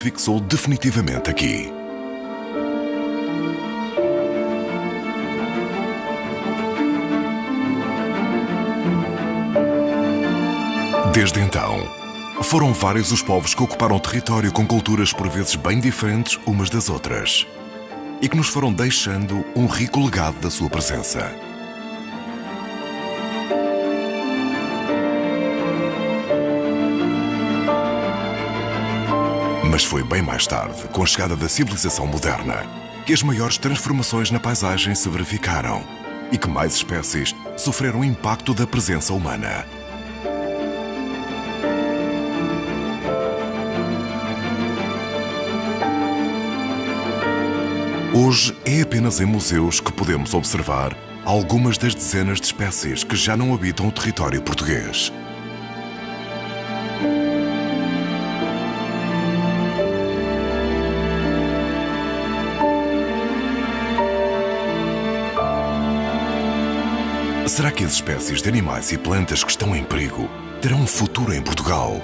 fixou definitivamente aqui. Desde então, foram vários os povos que ocuparam o território com culturas por vezes bem diferentes umas das outras e que nos foram deixando um rico legado da sua presença. Mas foi bem mais tarde, com a chegada da civilização moderna, que as maiores transformações na paisagem se verificaram e que mais espécies sofreram o impacto da presença humana. Hoje é apenas em museus que podemos observar algumas das dezenas de espécies que já não habitam o território português. Será que as espécies de animais e plantas que estão em perigo terão um futuro em Portugal?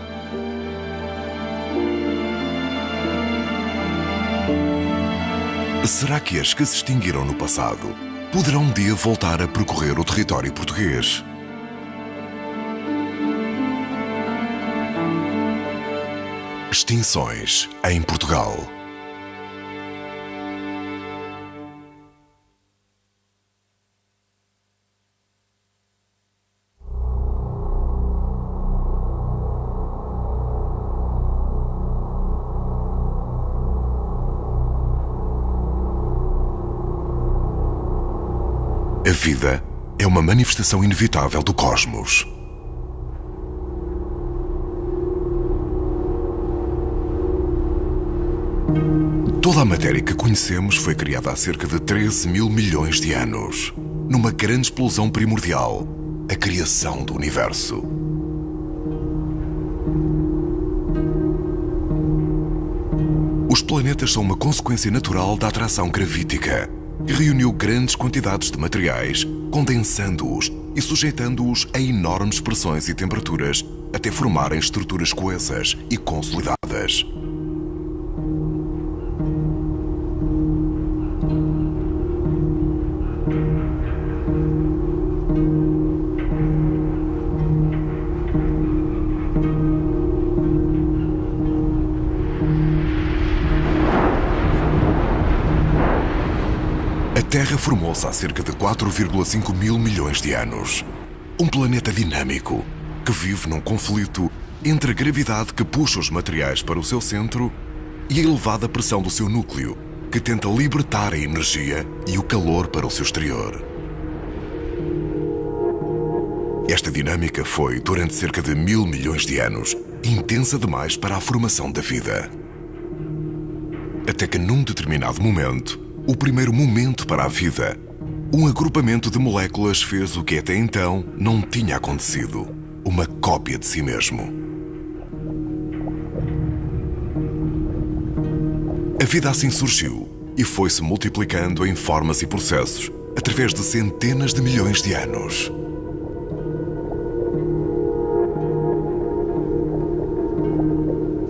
Será que as que se extinguiram no passado poderão um dia voltar a percorrer o território português? Extinções em Portugal. A vida é uma manifestação inevitável do cosmos. Toda a matéria que conhecemos foi criada há cerca de 13 mil milhões de anos, numa grande explosão primordial, a criação do universo. Os planetas são uma consequência natural da atração gravítica, que reuniu grandes quantidades de materiais, condensando-os e sujeitando-os a enormes pressões e temperaturas até formarem estruturas coesas e consolidadas. A Terra formou-se há cerca de 4,5 mil milhões de anos. Um planeta dinâmico que vive num conflito entre a gravidade que puxa os materiais para o seu centro e a elevada pressão do seu núcleo, que tenta libertar a energia e o calor para o seu exterior. Esta dinâmica foi, durante cerca de 1.000 milhões de anos, intensa demais para a formação da vida. Até que num determinado momento, o primeiro momento para a vida, um agrupamento de moléculas fez o que até então não tinha acontecido: uma cópia de si mesmo. A vida assim surgiu e foi-se multiplicando em formas e processos através de centenas de milhões de anos.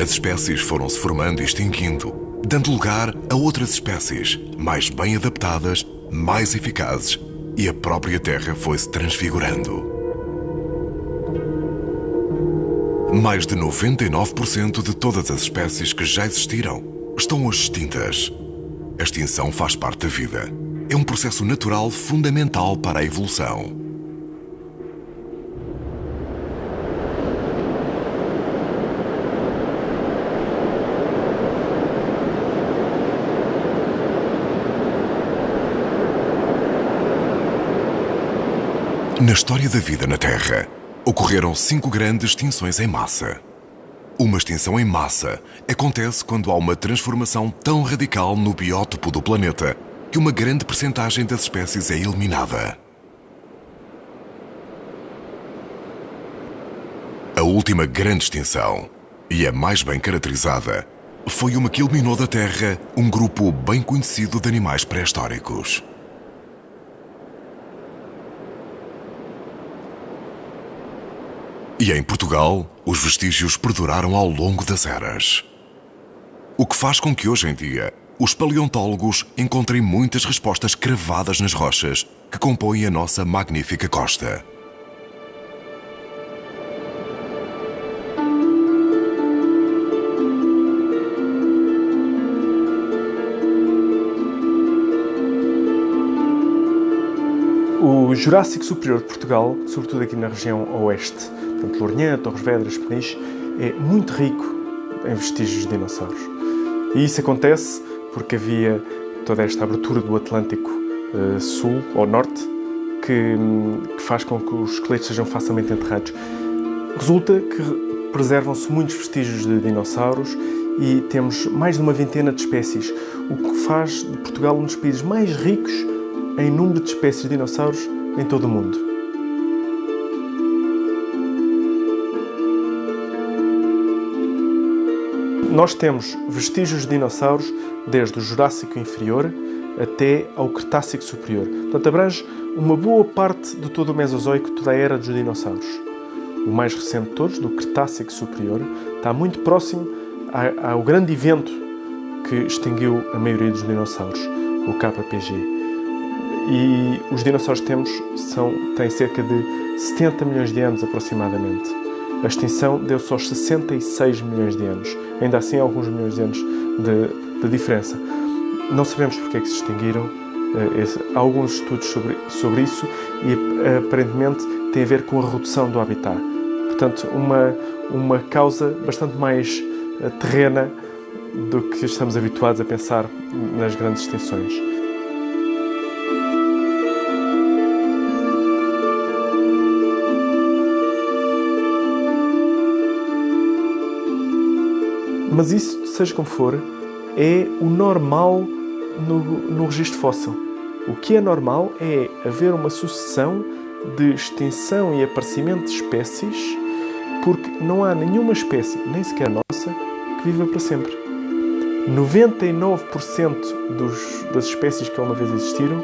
As espécies foram-se formando e extinguindo, dando lugar a outras espécies mais bem adaptadas, mais eficazes, e a própria Terra foi-se transfigurando. Mais de 99% de todas as espécies que já existiram estão hoje extintas. A extinção faz parte da vida. É um processo natural fundamental para a evolução. Na história da vida na Terra, ocorreram 5 grandes extinções em massa. Uma extinção em massa acontece quando há uma transformação tão radical no biótopo do planeta que uma grande percentagem das espécies é eliminada. A última grande extinção, e a mais bem caracterizada, foi uma que eliminou da Terra um grupo bem conhecido de animais pré-históricos. E em Portugal, os vestígios perduraram ao longo das eras. O que faz com que hoje em dia os paleontólogos encontrem muitas respostas cravadas nas rochas que compõem a nossa magnífica costa. O Jurássico Superior de Portugal, sobretudo aqui na região oeste, portanto, Lourinhã, Torres Vedras, Peniche, é muito rico em vestígios de dinossauros. E isso acontece porque havia toda esta abertura do Atlântico sul ou norte que faz com que os esqueletos sejam facilmente enterrados. Resulta que preservam-se muitos vestígios de dinossauros e temos mais de uma vintena de espécies, o que faz de Portugal um dos países mais ricos em número de espécies de dinossauros em todo o mundo. Nós temos vestígios de dinossauros desde o Jurássico Inferior até ao Cretácico Superior. Portanto, abrange uma boa parte de todo o Mesozoico, toda a era dos dinossauros. O mais recente de todos, do Cretácico Superior, está muito próximo ao grande evento que extinguiu a maioria dos dinossauros, o KPG. E os dinossauros que temos têm cerca de 70 milhões de anos aproximadamente. A extinção deu-se aos 66 milhões de anos. Ainda assim, há alguns milhões de anos de diferença. Não sabemos porque é que se extinguiram. Há alguns estudos sobre isso e aparentemente tem a ver com a redução do habitat. Portanto, uma causa bastante mais terrena do que estamos habituados a pensar nas grandes extinções. Mas isso, seja como for, é o normal no registro fóssil. O que é normal é haver uma sucessão de extinção e aparecimento de espécies, porque não há nenhuma espécie, nem sequer a nossa, que viva para sempre. 99% das espécies que alguma vez existiram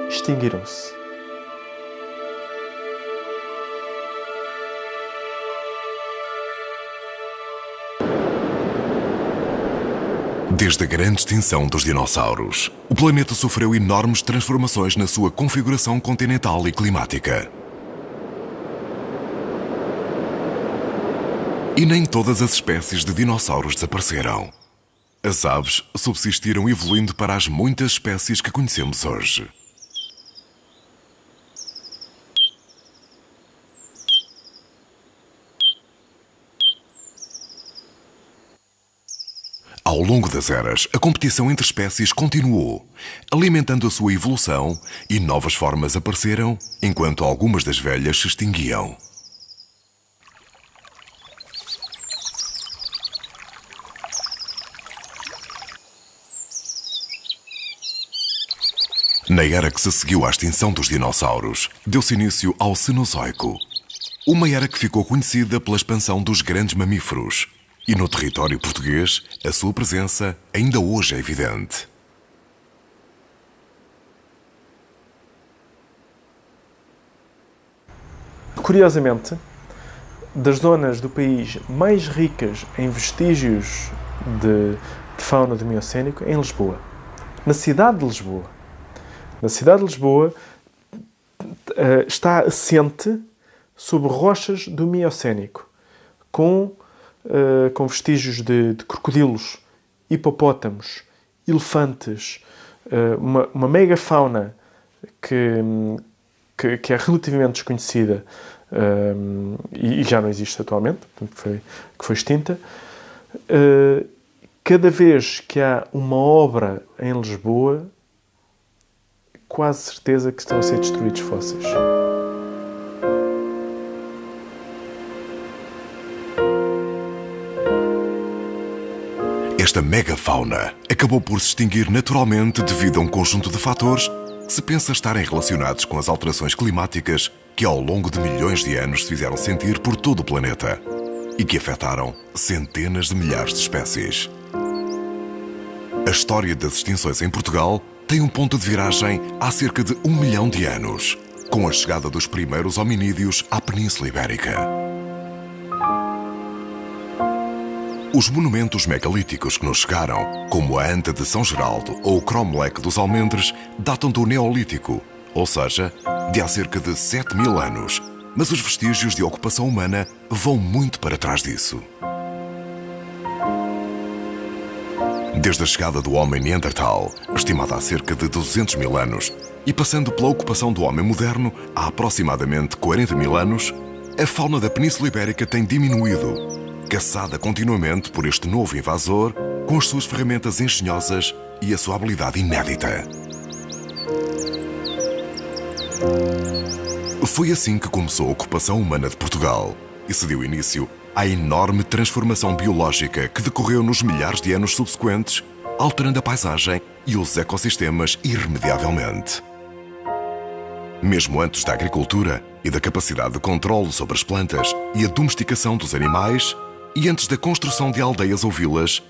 extinguiram-se. Desde a grande extinção dos dinossauros, o planeta sofreu enormes transformações na sua configuração continental e climática. E nem todas as espécies de dinossauros desapareceram. As aves subsistiram evoluindo para as muitas espécies que conhecemos hoje. Ao longo das eras, a competição entre espécies continuou, alimentando a sua evolução e novas formas apareceram, enquanto algumas das velhas se extinguiam. Na era que se seguiu à extinção dos dinossauros, deu-se início ao Cenozoico, uma era que ficou conhecida pela expansão dos grandes mamíferos. E no território português, a sua presença ainda hoje é evidente. Curiosamente, das zonas do país mais ricas em vestígios de fauna do Miocénico, é em Lisboa. Na cidade de Lisboa. Na cidade de Lisboa está assente sobre rochas do Miocénico, com vestígios de crocodilos, hipopótamos, elefantes, uma megafauna que é relativamente desconhecida e já não existe atualmente, que foi extinta. Cada vez que há uma obra em Lisboa, quase certeza que estão a ser destruídos fósseis. Esta megafauna acabou por se extinguir naturalmente devido a um conjunto de fatores que se pensa estarem relacionados com as alterações climáticas que ao longo de milhões de anos se fizeram sentir por todo o planeta e que afetaram centenas de milhares de espécies. A história das extinções em Portugal tem um ponto de viragem há cerca de 1 milhão de anos, com a chegada dos primeiros hominídeos à Península Ibérica. Os monumentos megalíticos que nos chegaram, como a Anta de São Geraldo ou o Cromlech dos Almendres, datam do Neolítico, ou seja, de há cerca de 7.000 anos. Mas os vestígios de ocupação humana vão muito para trás disso. Desde a chegada do homem Neandertal, estimada há cerca de 200.000 anos, e passando pela ocupação do homem moderno há aproximadamente 40.000 anos, a fauna da Península Ibérica tem diminuído, caçada continuamente por este novo invasor com as suas ferramentas engenhosas e a sua habilidade inédita. Foi assim que começou a ocupação humana de Portugal e se deu início à enorme transformação biológica que decorreu nos milhares de anos subsequentes, alterando a paisagem e os ecossistemas irremediavelmente. Mesmo antes da agricultura e da capacidade de controle sobre as plantas e a domesticação dos animais, e antes da construção de aldeias ou vilas,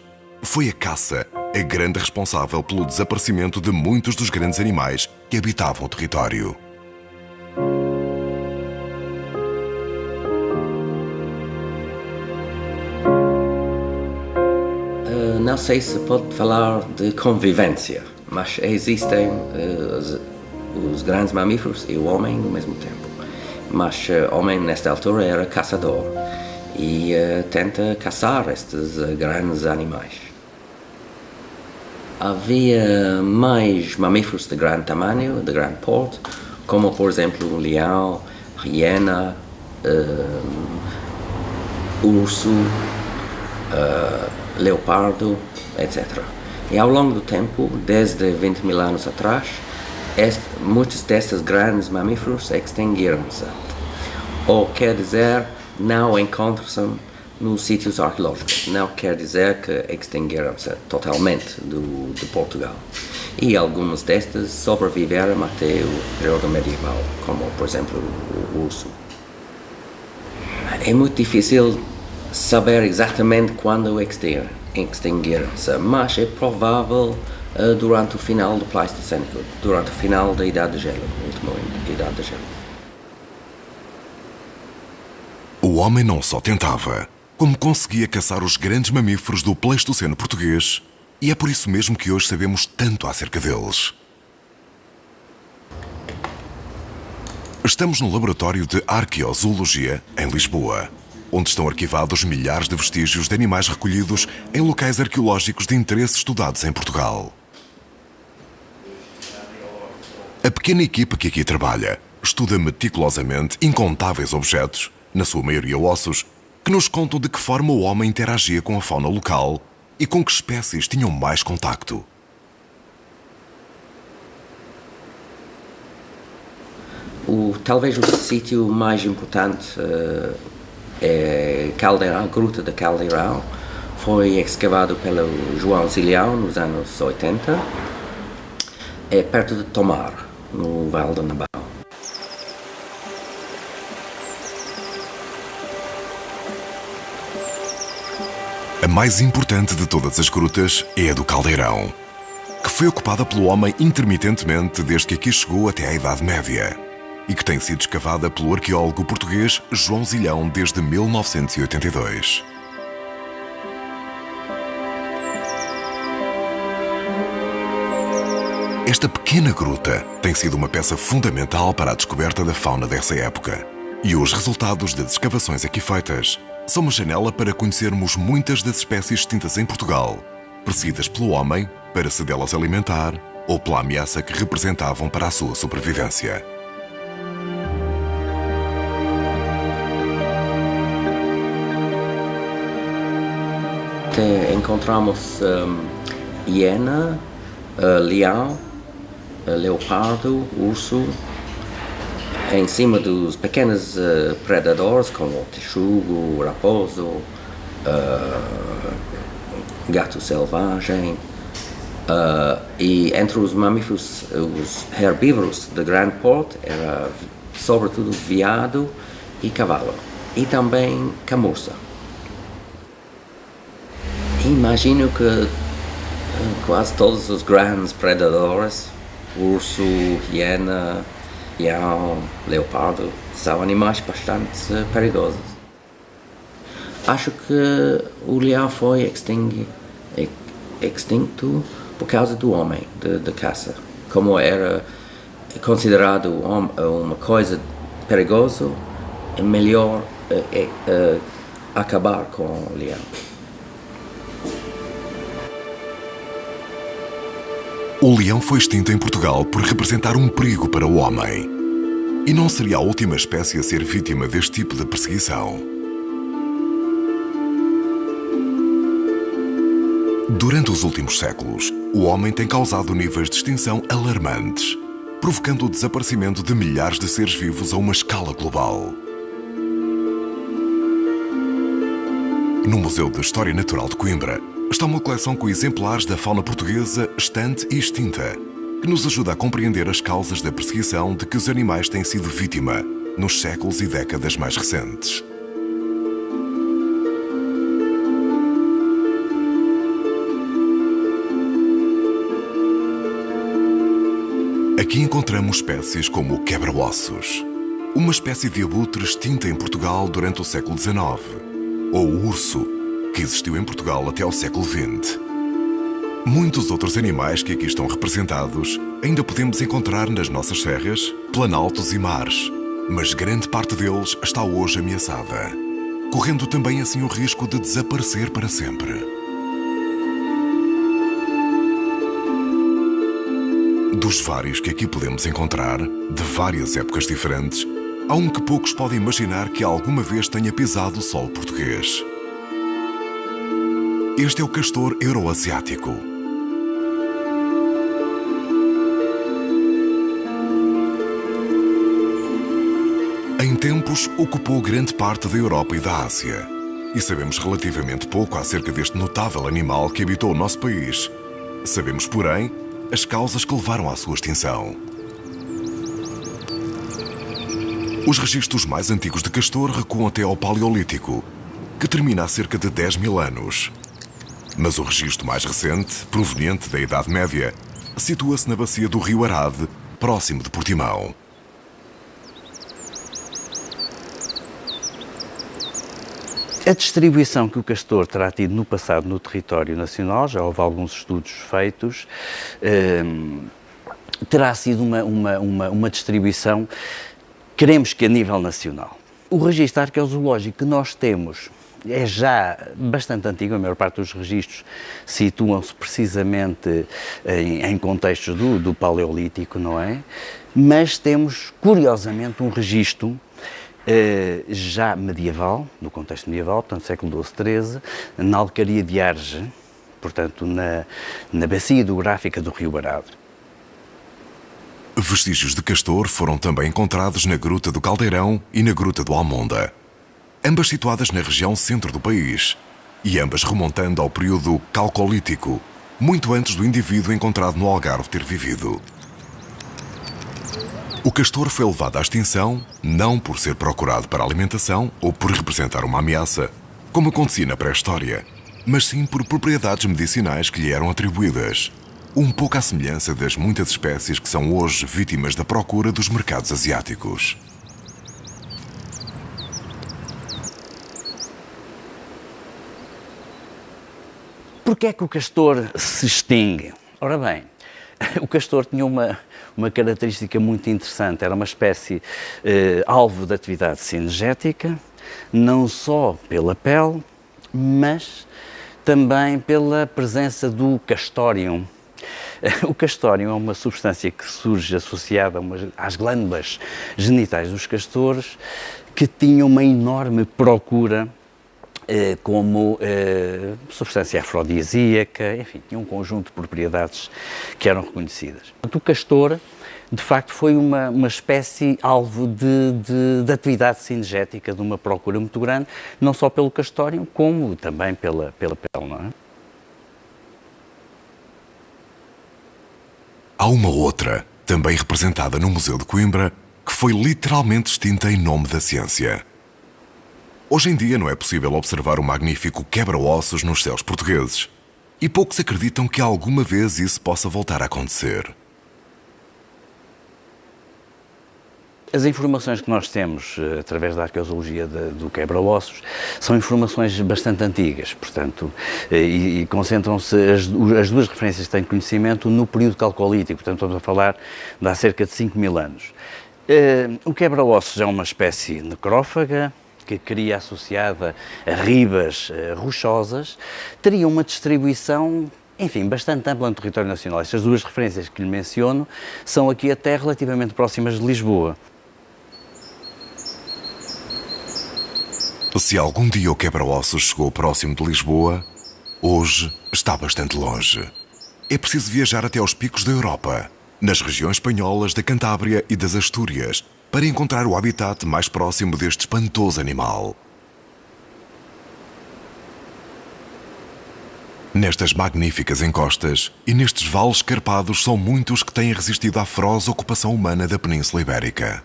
foi a caça a grande responsável pelo desaparecimento de muitos dos grandes animais que habitavam o território. Não sei se pode falar de convivência, mas existem os grandes mamíferos e o homem no mesmo tempo. Mas o homem, nesta altura, era caçador e tenta caçar estes grandes animais. Havia mais mamíferos de grande tamanho, de grande porte, como, por exemplo, o leão, hiena, urso, leopardo, etc. E ao longo do tempo, desde 20.000 anos atrás, muitos destes grandes mamíferos extinguiram-se. Ou quer dizer, não encontram-se nos sítios arqueológicos. Não quer dizer que extinguiram-se totalmente de Portugal. E alguns destes sobreviveram até o período medieval, como, por exemplo, o urso. É muito difícil saber exatamente quando extinguiram-se, mas é provável durante o final do Pleistocénico, durante o final da Idade de Gelo, a última Idade de Gelo. O homem não só tentava, como conseguia caçar os grandes mamíferos do Pleistoceno português, e é por isso mesmo que hoje sabemos tanto acerca deles. Estamos no Laboratório de Arqueozoologia, em Lisboa, onde estão arquivados milhares de vestígios de animais recolhidos em locais arqueológicos de interesse estudados em Portugal. A pequena equipa que aqui trabalha estuda meticulosamente incontáveis objetos, na sua maioria ossos, que nos contam de que forma o homem interagia com a fauna local e com que espécies tinham mais contacto. Talvez o sítio mais importante é Caldeirão, a Gruta de Caldeirão. Foi escavado pelo João Zilhão nos anos 80. É perto de Tomar, no Vale do Nabal. A mais importante de todas as grutas é a do Caldeirão, que foi ocupada pelo homem intermitentemente desde que aqui chegou até à Idade Média e que tem sido escavada pelo arqueólogo português João Zilhão desde 1982. Esta pequena gruta tem sido uma peça fundamental para a descoberta da fauna dessa época, e os resultados das escavações aqui feitas são uma janela para conhecermos muitas das espécies extintas em Portugal, perseguidas pelo homem para se delas alimentar ou pela ameaça que representavam para a sua sobrevivência. Encontramos hiena, leão, leopardo, urso, em cima dos pequenos predadores como o texugo, o raposo, gato selvagem, e entre os mamíferos, os herbívoros de grande porte, era sobretudo veado e cavalo, e também camurça. Imagino que quase todos os grandes predadores, urso, hiena, leão, leopardo, são animais bastante perigosos. Acho que o leão foi extinto por causa do homem, da caça. Como era considerado uma coisa perigosa, é melhor acabar com o leão. O leão foi extinto em Portugal por representar um perigo para o homem. E não seria a última espécie a ser vítima deste tipo de perseguição. Durante os últimos séculos, o homem tem causado níveis de extinção alarmantes, provocando o desaparecimento de milhares de seres vivos a uma escala global. No Museu de História Natural de Coimbra, está uma coleção com exemplares da fauna portuguesa extante e extinta, que nos ajuda a compreender as causas da perseguição de que os animais têm sido vítima nos séculos e décadas mais recentes. Aqui encontramos espécies como o quebra-ossos, uma espécie de abutre extinta em Portugal durante o século XIX, ou o urso, que existiu em Portugal até ao século XX. Muitos outros animais que aqui estão representados ainda podemos encontrar nas nossas serras, planaltos e mares, mas grande parte deles está hoje ameaçada, correndo também assim o risco de desaparecer para sempre. Dos vários que aqui podemos encontrar, de várias épocas diferentes, há um que poucos podem imaginar que alguma vez tenha pisado o solo português. Este é o castor euroasiático. Em tempos, ocupou grande parte da Europa e da Ásia. E sabemos relativamente pouco acerca deste notável animal que habitou o nosso país. Sabemos, porém, as causas que levaram à sua extinção. Os registros mais antigos de castor recuam até ao Paleolítico, que termina há cerca de 10 mil anos. Mas o registro mais recente, proveniente da Idade Média, situa-se na bacia do rio Arade, próximo de Portimão. A distribuição que o castor terá tido no passado no território nacional, já houve alguns estudos feitos, terá sido uma distribuição, queremos que a nível nacional. O registro arqueozoológico que nós temos é já bastante antigo, a maior parte dos registros situam-se precisamente em contextos do Paleolítico, não é? Mas temos, curiosamente, um registro já medieval, no contexto medieval, portanto, século XII, XIII, na Alcaria de Arge, portanto, na bacia hidrográfica do rio Arade. Vestígios de castor foram também encontrados na Gruta do Caldeirão e na Gruta do Almonda, ambas situadas na região centro do país, e ambas remontando ao período calcolítico, muito antes do indivíduo encontrado no Algarve ter vivido. O castor foi levado à extinção não por ser procurado para alimentação ou por representar uma ameaça, como acontecia na pré-história, mas sim por propriedades medicinais que lhe eram atribuídas, um pouco à semelhança das muitas espécies que são hoje vítimas da procura dos mercados asiáticos. Porquê é que o castor se extingue? Ora bem, o castor tinha uma característica muito interessante, era uma espécie alvo de atividade cinegética, não só pela pele, mas também pela presença do castórium. O castórium é uma substância que surge associada às glândulas genitais dos castores, que tinham uma enorme procura como substância afrodisíaca, enfim, tinha um conjunto de propriedades que eram reconhecidas. O castor, de facto, foi uma espécie alvo de atividade cinegética, de uma procura muito grande, não só pelo castórium, como também pela pele, não é? Há uma outra, também representada no Museu de Coimbra, que foi literalmente extinta em nome da ciência. Hoje em dia não é possível observar o magnífico quebra-ossos nos céus portugueses, e poucos acreditam que alguma vez isso possa voltar a acontecer. As informações que nós temos através da arqueologia do quebra-ossos são informações bastante antigas, portanto, e concentram-se, as duas referências que têm conhecimento no período calcolítico, portanto estamos a falar de há cerca de 5.000 anos. O quebra-ossos é uma espécie necrófaga, que cria associada a ribas rochosas, teria uma distribuição, enfim, bastante ampla no território nacional. Estas duas referências que lhe menciono são aqui até relativamente próximas de Lisboa. Se algum dia o quebra-ossos chegou próximo de Lisboa, hoje está bastante longe. É preciso viajar até aos picos da Europa, nas regiões espanholas da Cantábria e das Astúrias, para encontrar o habitat mais próximo deste espantoso animal. Nestas magníficas encostas e nestes vales escarpados são muitos que têm resistido à feroz ocupação humana da Península Ibérica.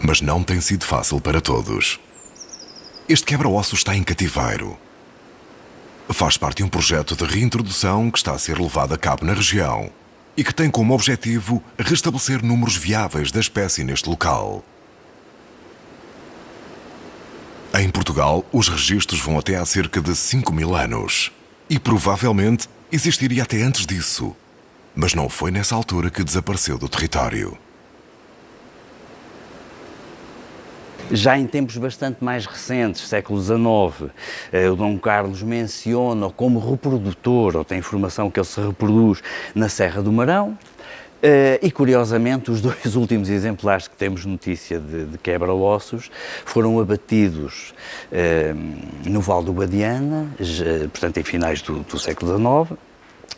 Mas não tem sido fácil para todos. Este quebra-ossos está em cativeiro. Faz parte de um projeto de reintrodução que está a ser levado a cabo na região e que tem como objetivo restabelecer números viáveis da espécie neste local. Em Portugal, os registros vão até há cerca de 5.000 anos e provavelmente existiria até antes disso, mas não foi nessa altura que desapareceu do território. Já em tempos bastante mais recentes, século XIX, o Dom Carlos menciona como reprodutor, ou tem informação que ele se reproduz na Serra do Marão, e curiosamente os dois últimos exemplares que temos notícia de quebra-ossos foram abatidos no Val do Guadiana, portanto em finais do século XIX,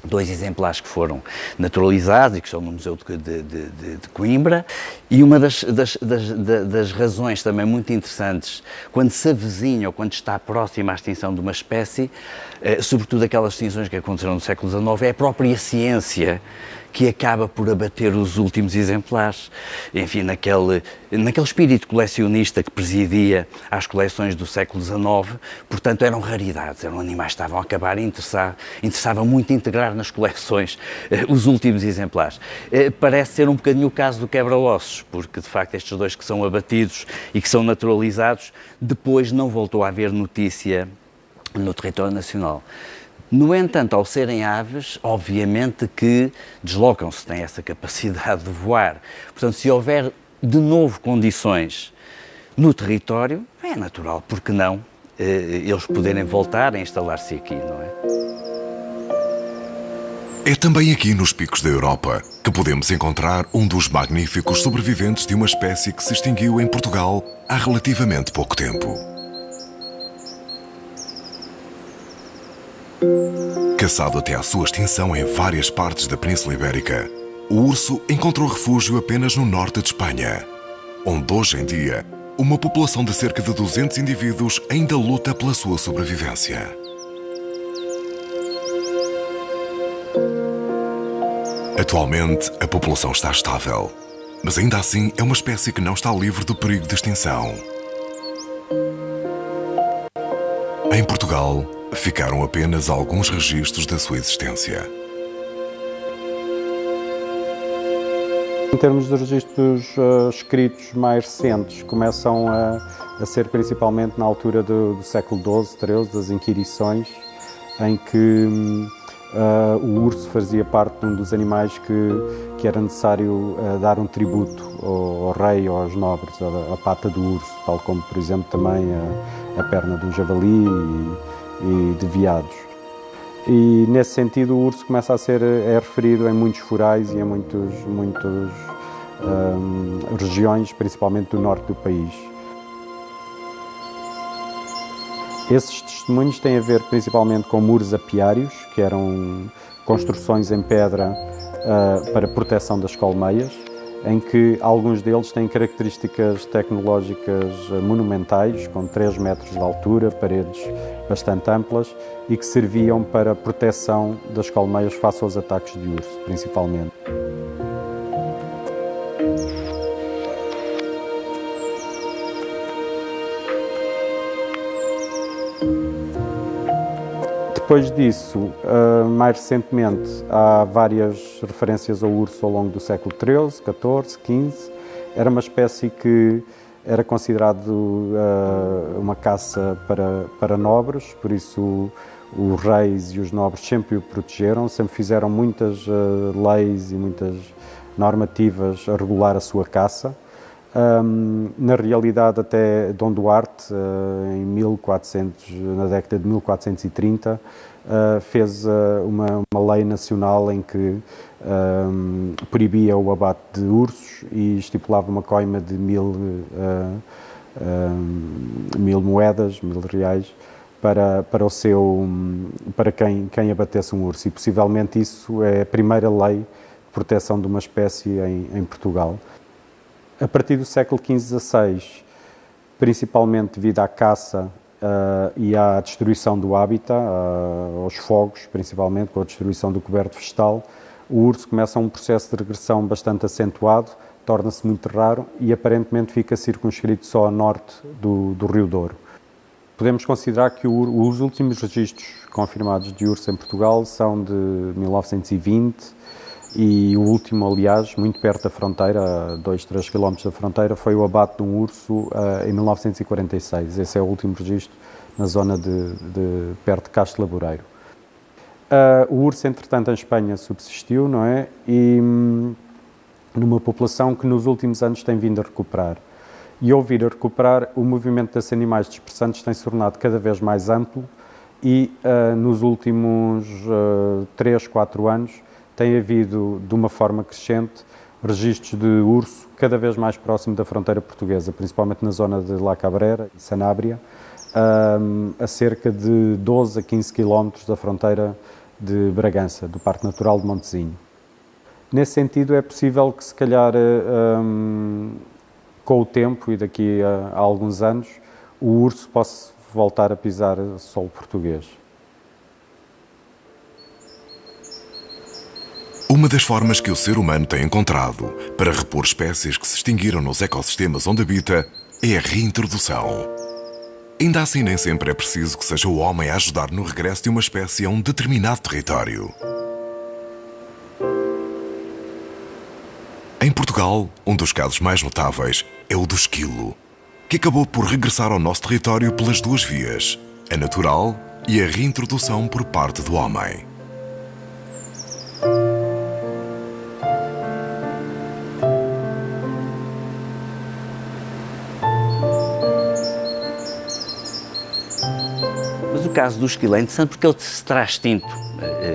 dois exemplares que foram naturalizados e que estão no Museu de Coimbra, e uma das razões também muito interessantes, quando se avizinha ou quando está próxima à extinção de uma espécie, sobretudo aquelas extinções que aconteceram no século XIX, é a própria ciência que acaba por abater os últimos exemplares. Enfim, naquele espírito colecionista que presidia às coleções do século XIX, portanto eram raridades, eram animais que estavam a acabar e interessava muito integrar nas coleções os últimos exemplares. Parece ser um bocadinho o caso do quebra-ossos, porque de facto estes dois que são abatidos e que são naturalizados, depois não voltou a haver notícia no território nacional. No entanto, ao serem aves, obviamente que deslocam-se, têm essa capacidade de voar. Portanto, se houver de novo condições no território, é natural, porque não, eles poderem voltar a instalar-se aqui, não é? É também aqui nos picos da Europa que podemos encontrar um dos magníficos sobreviventes de uma espécie que se extinguiu em Portugal há relativamente pouco tempo. Caçado até à sua extinção em várias partes da Península Ibérica, o urso encontrou refúgio apenas no norte de Espanha, onde hoje em dia uma população de cerca de 200 indivíduos ainda luta pela sua sobrevivência. Atualmente, a população está estável, mas ainda assim é uma espécie que não está livre do perigo de extinção. Em Portugal, ficaram apenas alguns registros da sua existência. Em termos de registros escritos mais recentes, começam a ser principalmente na altura do século XII, XIII, das inquirições, em que o urso fazia parte de um dos animais que era necessário dar um tributo ao rei ou aos nobres, a pata do urso, tal como, por exemplo, também a perna do javali e de veados. E nesse sentido o urso começa a ser referido em muitos forais e em muitas regiões, principalmente do norte do país. Esses testemunhos têm a ver principalmente com muros apiários, que eram construções em pedra para proteção das colmeias, em que alguns deles têm características tecnológicas monumentais, com 3 metros de altura, paredes bastante amplas, e que serviam para a proteção das colmeias face aos ataques de urso, principalmente. Depois disso, mais recentemente, há várias referências ao urso ao longo do século XIII, XIV, XV. Era uma espécie que era considerado uma caça para nobres, por isso os reis e os nobres sempre o protegeram, sempre fizeram muitas leis e muitas normativas a regular a sua caça. Na realidade, até Dom Duarte, na década de 1430, fez uma lei nacional em que proibia o abate de ursos e estipulava uma coima de 1000 moedas, 1000 reais, para quem abatesse um urso. E possivelmente isso é a primeira lei de proteção de uma espécie em Portugal. A partir do século XV-XVI, principalmente devido à caça e à destruição do hábitat, aos fogos, principalmente com a destruição do coberto vegetal, o urso começa um processo de regressão bastante acentuado, torna-se muito raro e aparentemente fica circunscrito só a norte do Rio Douro. Podemos considerar que os últimos registros confirmados de urso em Portugal são de 1920, e o último, aliás, muito perto da fronteira, a 2-3 km da fronteira, foi o abate de um urso em 1946. Esse é o último registro na zona de perto de Castro Laboreiro. O urso, entretanto, em Espanha subsistiu, não é? E numa população que nos últimos anos tem vindo a recuperar. E ao vir a recuperar, o movimento desses animais dispersantes tem se tornado cada vez mais amplo e nos últimos 3-4 anos tem havido, de uma forma crescente, registros de urso cada vez mais próximo da fronteira portuguesa, principalmente na zona de La Cabrera e Sanabria, a cerca de 12 a 15 km da fronteira de Bragança, do Parque Natural de Montezinho. Nesse sentido, é possível que, se calhar, com o tempo e daqui a alguns anos, o urso possa voltar a pisar solo português. Uma das formas que o ser humano tem encontrado para repor espécies que se extinguiram nos ecossistemas onde habita é a reintrodução. Ainda assim, nem sempre é preciso que seja o homem a ajudar no regresso de uma espécie a um determinado território. Em Portugal, um dos casos mais notáveis é o do esquilo, que acabou por regressar ao nosso território pelas duas vias, a natural e a reintrodução por parte do homem. Mas o caso do esquilo é interessante porque ele se traz extinto,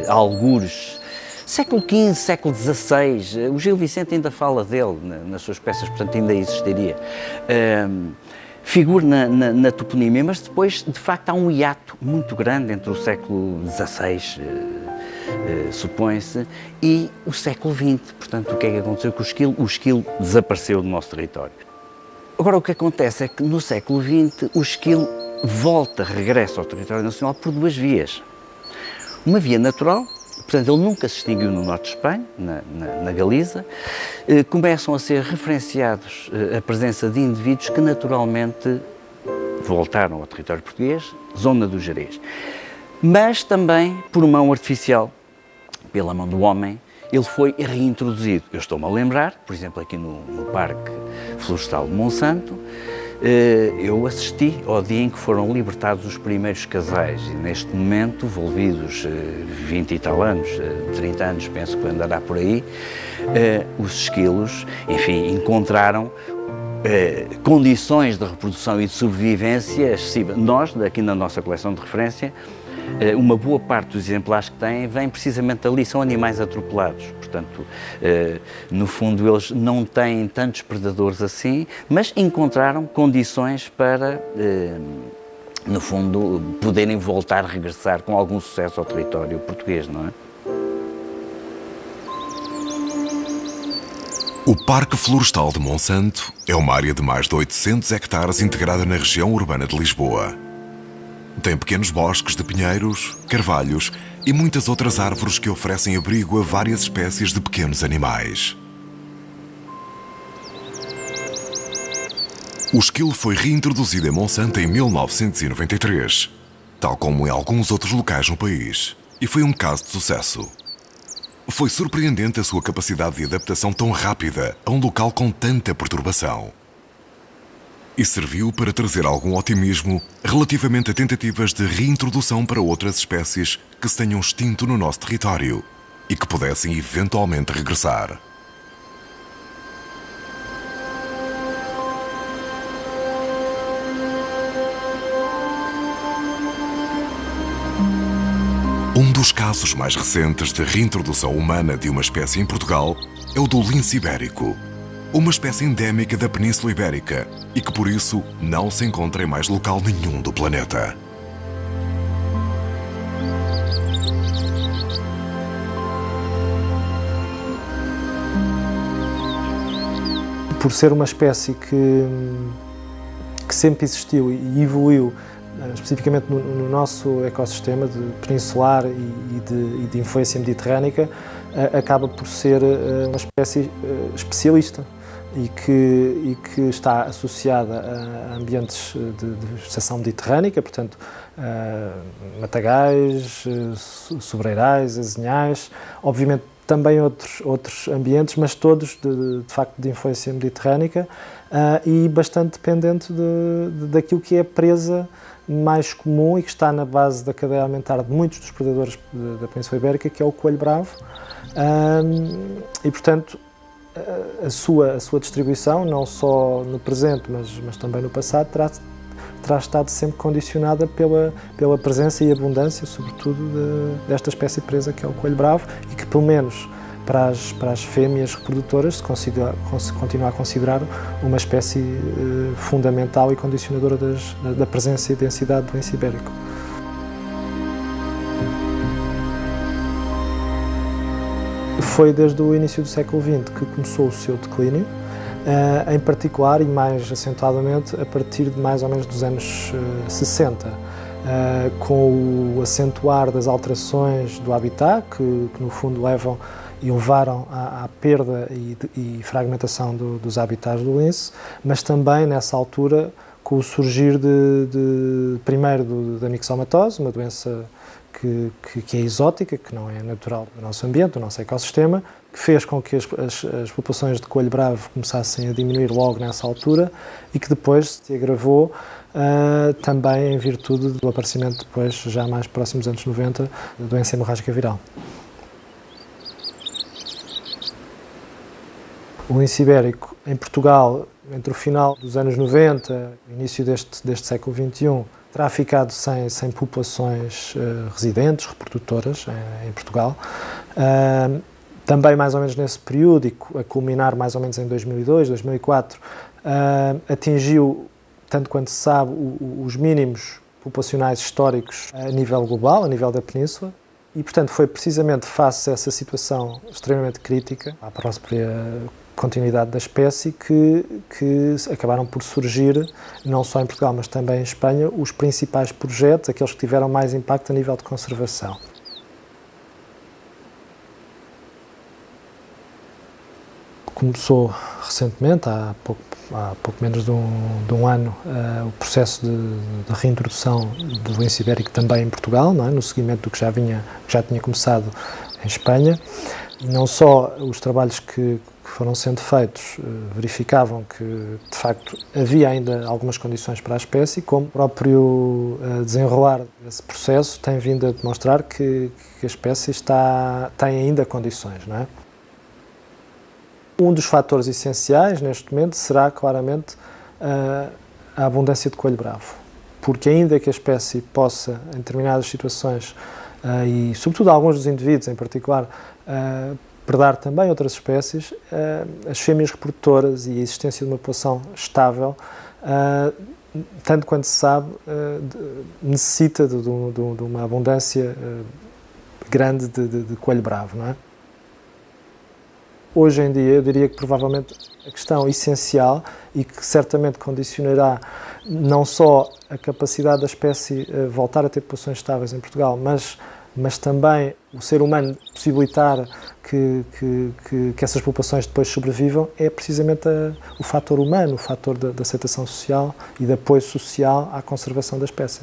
algures, século XV, século XVI, o Gil Vicente ainda fala dele nas suas peças, portanto ainda existiria. Figura na toponímia, mas depois, de facto, há um hiato muito grande entre o século XVI, supõe-se, e o século XX. Portanto, o que é que aconteceu com o esquilo? O esquilo desapareceu do nosso território. Agora, o que acontece é que no século XX o esquilo regressa ao território nacional por duas vias. Uma via natural, portanto ele nunca se extinguiu no norte de Espanha, na Galiza. Começam a ser referenciados a presença de indivíduos que naturalmente voltaram ao território português, zona do Gerês. Mas também por mão artificial, pela mão do homem, ele foi reintroduzido. Eu estou-me a lembrar, por exemplo, aqui no Parque Florestal de Monsanto, eu assisti ao dia em que foram libertados os primeiros casais e neste momento, envolvidos 20 e tal anos, 30 anos, penso que andará por aí, os esquilos, enfim, encontraram condições de reprodução e de sobrevivência excessivas. Nós, aqui na nossa coleção de referência, uma boa parte dos exemplares que têm vem precisamente dali, são animais atropelados, portanto, no fundo eles não têm tantos predadores assim, mas encontraram condições para, no fundo, poderem voltar a regressar com algum sucesso ao território português, não é? O Parque Florestal de Monsanto é uma área de mais de 800 hectares integrada na região urbana de Lisboa. Tem pequenos bosques de pinheiros, carvalhos e muitas outras árvores que oferecem abrigo a várias espécies de pequenos animais. O esquilo foi reintroduzido em Monsanto em 1993. tal como em alguns outros locais no país, e foi um caso de sucesso. Foi surpreendente a sua capacidade de adaptação tão rápida a um local com tanta perturbação. E serviu para trazer algum otimismo relativamente a tentativas de reintrodução para outras espécies que se tenham extinto no nosso território e que pudessem eventualmente regressar. Um dos casos mais recentes de reintrodução humana de uma espécie em Portugal é o do lince ibérico, uma espécie endémica da Península Ibérica e que, por isso, não se encontra em mais local nenhum do planeta. Por ser uma espécie que sempre existiu e evoluiu especificamente no nosso ecossistema peninsular e de influência mediterrânica, acaba por ser uma espécie especialista e que está associada a ambientes de vegetação mediterrânica, portanto, matagais, sobreirais, azinhais, obviamente também outros ambientes, mas todos de facto de influência mediterrânica, e bastante dependente daquilo que é a presa mais comum e que está na base da cadeia alimentar de muitos dos predadores da Península Ibérica, que é o coelho bravo, e portanto a sua distribuição, não só no presente, mas também no passado, terá estado sempre condicionada pela presença e abundância, sobretudo, desta espécie presa, que é o coelho bravo, e que, pelo menos para as fêmeas reprodutoras, se continua a considerar uma espécie fundamental e condicionadora da presença e densidade do lince ibérico. Foi desde o início do século XX que começou o seu declínio, em particular e mais acentuadamente a partir de mais ou menos dos anos 60, com o acentuar das alterações do habitat, que no fundo levaram à perda e fragmentação dos habitats do lince, mas também nessa altura com o surgir primeiro da mixomatose, uma doença que é exótica, que não é natural do nosso ambiente, do nosso ecossistema, que fez com que as populações de coelho bravo começassem a diminuir logo nessa altura e que depois se agravou também em virtude do aparecimento depois, já mais próximos dos anos 90, da doença hemorrágica viral. O lince ibérico em Portugal, entre o final dos anos 90 e o início deste século XXI, terá ficado sem populações residentes, reprodutoras em Portugal. Também mais ou menos nesse período, e a culminar mais ou menos em 2002, 2004, atingiu, tanto quanto se sabe, os mínimos populacionais históricos a nível global, a nível da Península, e portanto foi precisamente face a essa situação extremamente crítica, à própria continuidade da espécie, que acabaram por surgir, não só em Portugal, mas também em Espanha, os principais projetos, aqueles que tiveram mais impacto a nível de conservação. Começou recentemente, há pouco menos de um ano, o processo de reintrodução do lince ibérico também em Portugal, não é? No seguimento do que já tinha começado em Espanha. E não só os trabalhos que foram sendo feitos verificavam que, de facto, havia ainda algumas condições para a espécie, como o próprio desenrolar desse processo tem vindo a demonstrar que a espécie tem ainda condições, não é? Um dos fatores essenciais neste momento será claramente a abundância de coelho bravo, porque ainda que a espécie possa, em determinadas situações, e sobretudo alguns dos indivíduos em particular, predar também outras espécies, as fêmeas reprodutoras e a existência de uma população estável, tanto quanto se sabe, necessita de uma abundância grande de coelho bravo, não é? Hoje em dia, eu diria que provavelmente a questão essencial e que certamente condicionará não só a capacidade da espécie voltar a ter populações estáveis em Portugal, mas também o ser humano possibilitar que essas populações depois sobrevivam, é precisamente o fator humano, o fator da aceitação social e de apoio social à conservação da espécie.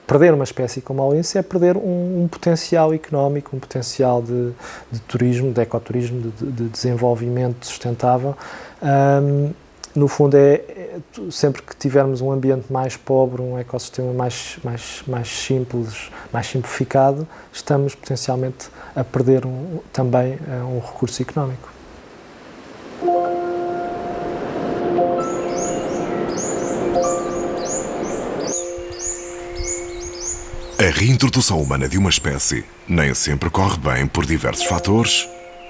perder uma espécie como a lince é perder um potencial económico, um potencial de turismo, de ecoturismo, de desenvolvimento sustentável. No fundo, sempre que tivermos um ambiente mais pobre, um ecossistema mais simples, mais simplificado, estamos potencialmente a perder também um recurso económico. A reintrodução humana de uma espécie nem sempre corre bem por diversos fatores,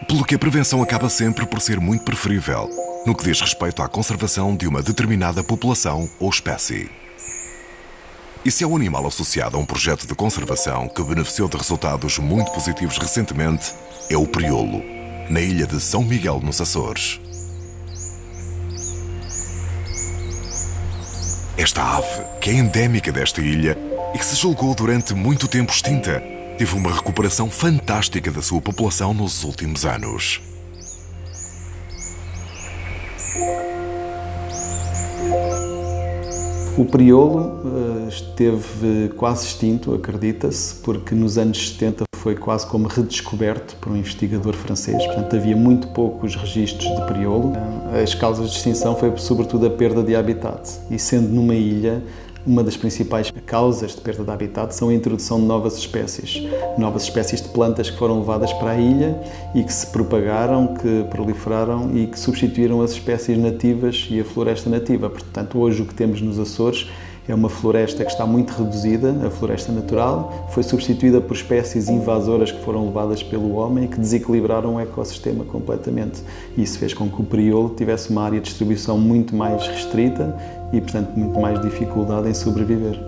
pelo que a prevenção acaba sempre por ser muito preferível no que diz respeito à conservação de uma determinada população ou espécie. E se há um animal associado a um projeto de conservação que beneficiou de resultados muito positivos recentemente, é o priolo, na ilha de São Miguel, nos Açores. Esta ave, que é endémica desta ilha e que se julgou durante muito tempo extinta, teve uma recuperação fantástica da sua população nos últimos anos. O priolo esteve quase extinto, acredita-se, porque nos anos 70 foi quase como redescoberto por um investigador francês. Portanto, havia muito poucos registros de priolo. As causas de extinção foi sobretudo a perda de habitat. E sendo numa ilha, uma das principais causas de perda de habitat são a introdução de novas espécies de plantas que foram levadas para a ilha e que se propagaram, que proliferaram e que substituíram as espécies nativas e a floresta nativa. Portanto, hoje o que temos nos Açores é uma floresta que está muito reduzida, a floresta natural, foi substituída por espécies invasoras que foram levadas pelo homem e que desequilibraram o ecossistema completamente. Isso fez com que o priolo tivesse uma área de distribuição muito mais restrita e, portanto, muito mais dificuldade em sobreviver.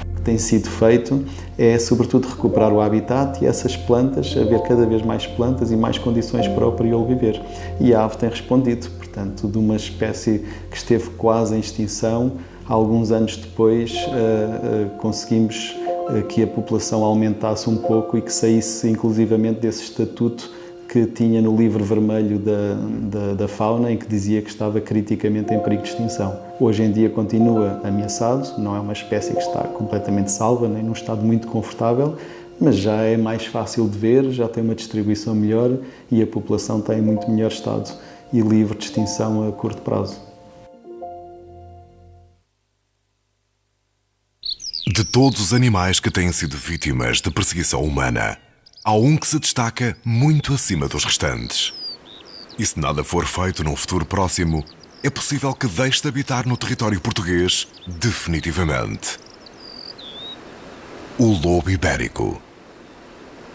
O que tem sido feito é, sobretudo, recuperar o habitat e essas plantas, haver cada vez mais plantas e mais condições para o priolo viver. E a ave tem respondido, portanto, de uma espécie que esteve quase em extinção, alguns anos depois conseguimos que a população aumentasse um pouco e que saísse inclusivamente desse estatuto que tinha no livro vermelho da fauna, em que dizia que estava criticamente em perigo de extinção. Hoje em dia continua ameaçado, não é uma espécie que está completamente salva, nem num estado muito confortável, mas já é mais fácil de ver, já tem uma distribuição melhor e a população tem muito melhor estado e livre de extinção a curto prazo. De todos os animais que têm sido vítimas de perseguição humana, há um que se destaca muito acima dos restantes. E se nada for feito num futuro próximo, é possível que deixe de habitar no território português definitivamente. O lobo ibérico.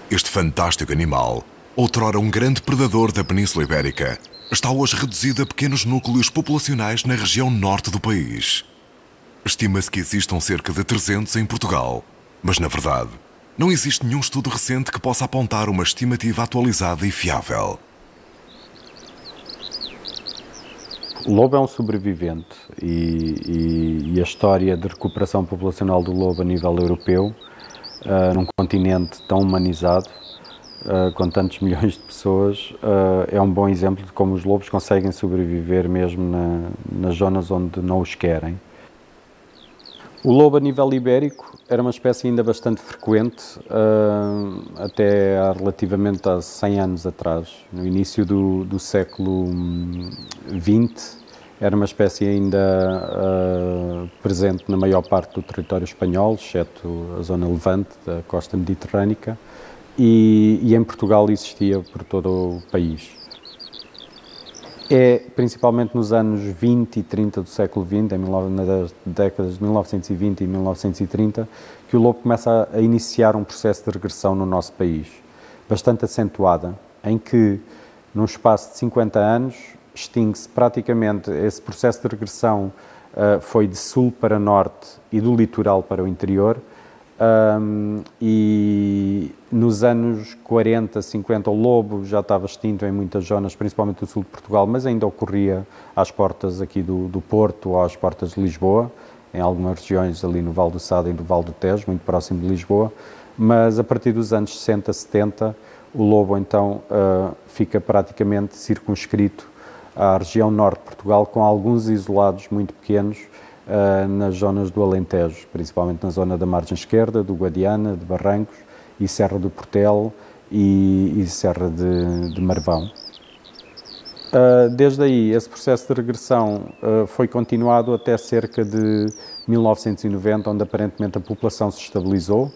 Este fantástico animal, outrora um grande predador da Península Ibérica, está hoje reduzido a pequenos núcleos populacionais na região norte do país. Estima-se que existam cerca de 300 em Portugal, mas na verdade, não existe nenhum estudo recente que possa apontar uma estimativa atualizada e fiável. O lobo é um sobrevivente e a história de recuperação populacional do lobo a nível europeu, num continente tão humanizado, com tantos milhões de pessoas, é um bom exemplo de como os lobos conseguem sobreviver mesmo nas zonas onde não os querem. O lobo a nível ibérico era uma espécie ainda bastante frequente, até relativamente há 100 anos atrás. No início do século XX, era uma espécie ainda presente na maior parte do território espanhol, exceto a zona levante, da costa mediterrânica, e em Portugal existia por todo o país. É principalmente nos anos 20 e 30 do século XX, nas décadas de 1920 e 1930, que o lobo começa a iniciar um processo de regressão no nosso país, bastante acentuada, em que, num espaço de 50 anos, extingue-se praticamente, esse processo de regressão foi de sul para norte e do litoral para o interior, E nos anos 40, 50, o lobo já estava extinto em muitas zonas, principalmente do sul de Portugal, mas ainda ocorria às portas aqui do Porto ou às portas de Lisboa, em algumas regiões ali no Val do Sado e do Val do Tejo, muito próximo de Lisboa. Mas a partir dos anos 60, 70, o lobo então fica praticamente circunscrito à região norte de Portugal, com alguns isolados muito pequenos nas zonas do Alentejo, principalmente na zona da margem esquerda, do Guadiana, de Barrancos, e Serra do Portelo e Serra de Marvão. Desde aí, esse processo de regressão foi continuado até cerca de 1990, onde aparentemente a população se estabilizou.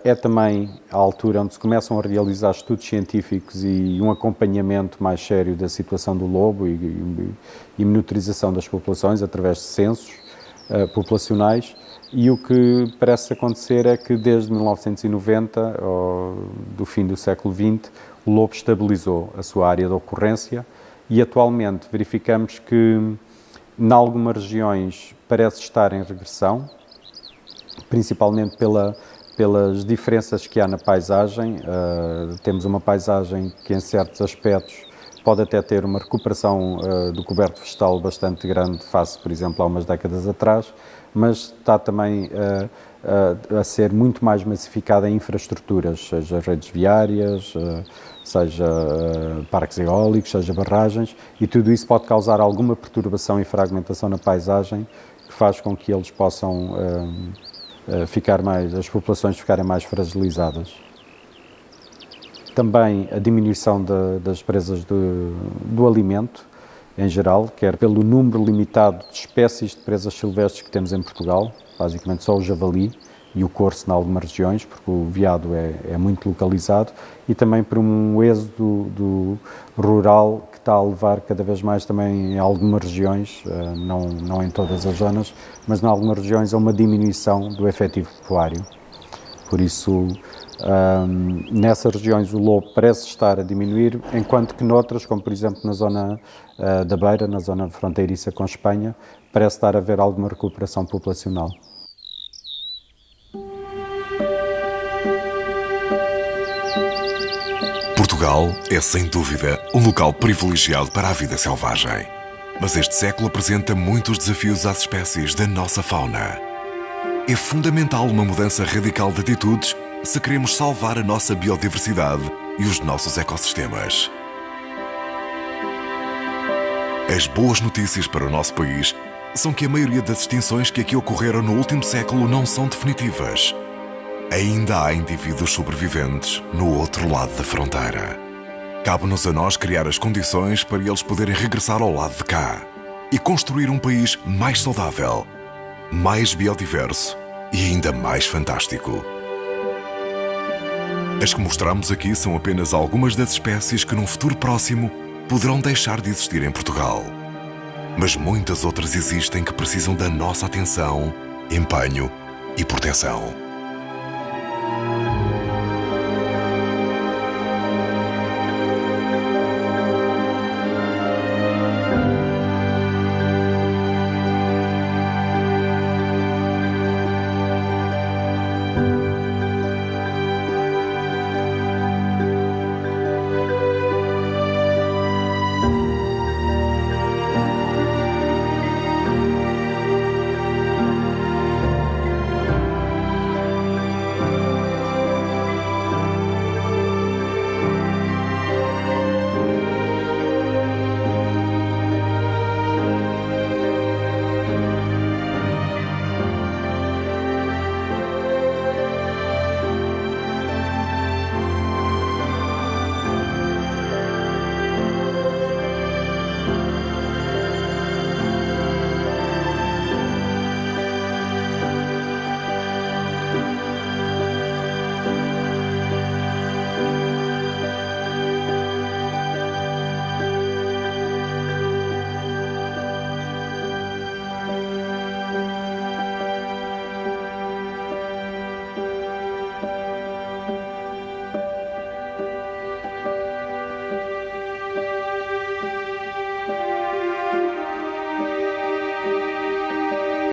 É também a altura onde se começam a realizar estudos científicos e um acompanhamento mais sério da situação do lobo e monitorização das populações através de censos populacionais. E o que parece acontecer é que desde 1990, do fim do século XX, o lobo estabilizou a sua área de ocorrência e atualmente verificamos que em algumas regiões parece estar em regressão, principalmente pelas diferenças que há na paisagem. Temos uma paisagem que em certos aspectos pode até ter uma recuperação do coberto vegetal bastante grande face, por exemplo, há umas décadas atrás, mas está também a ser muito mais massificada em infraestruturas, seja redes viárias, seja parques eólicos, seja barragens, e tudo isso pode causar alguma perturbação e fragmentação na paisagem que faz com que eles possam as populações ficarem mais fragilizadas. Também a diminuição das presas do alimento, em geral, quer pelo número limitado de espécies de presas silvestres que temos em Portugal, basicamente só o javali e o corso em algumas regiões, porque o veado é muito localizado, e também por um êxodo rural que está a levar cada vez mais também em algumas regiões, não em todas as zonas, mas em algumas regiões a uma diminuição do efetivo pecuário. Por isso, nessas regiões o lobo parece estar a diminuir, enquanto que noutras, como por exemplo na zona da Beira, na zona fronteiriça com Espanha, parece estar a haver alguma recuperação populacional. Portugal é, sem dúvida, um local privilegiado para a vida selvagem. Mas este século apresenta muitos desafios às espécies da nossa fauna. É fundamental uma mudança radical de atitudes se queremos salvar a nossa biodiversidade e os nossos ecossistemas. As boas notícias para o nosso país são que a maioria das extinções que aqui ocorreram no último século não são definitivas. Ainda há indivíduos sobreviventes no outro lado da fronteira. Cabe-nos a nós criar as condições para eles poderem regressar ao lado de cá e construir um país mais saudável, mais biodiverso e ainda mais fantástico. As que mostramos aqui são apenas algumas das espécies que num futuro próximo poderão deixar de existir em Portugal. Mas muitas outras existem que precisam da nossa atenção, empenho e proteção.